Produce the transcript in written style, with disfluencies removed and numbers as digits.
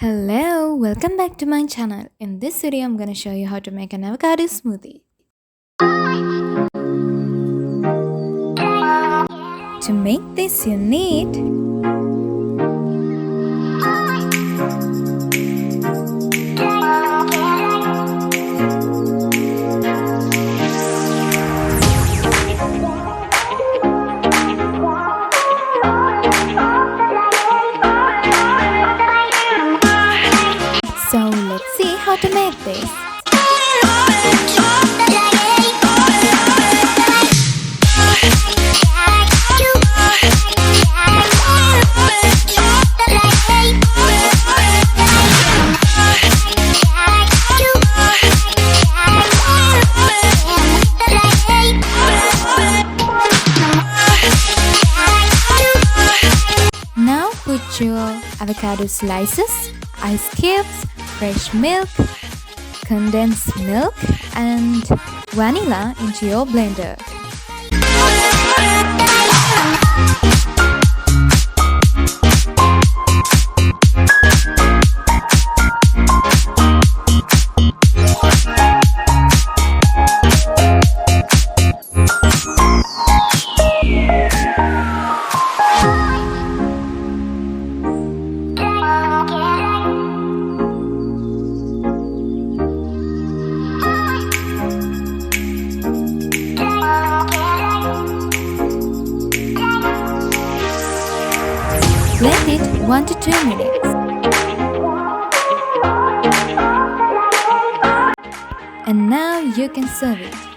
Hello, welcome back to my channel. In this video, I'm gonna show you how to make an avocado smoothie. To make this, you need So let's see how to make this. Now put your avocado slices, ice cubes, fresh milk, condensed milk, and vanilla into your blender. Blend it 1 to 2 minutes. And now you can serve it.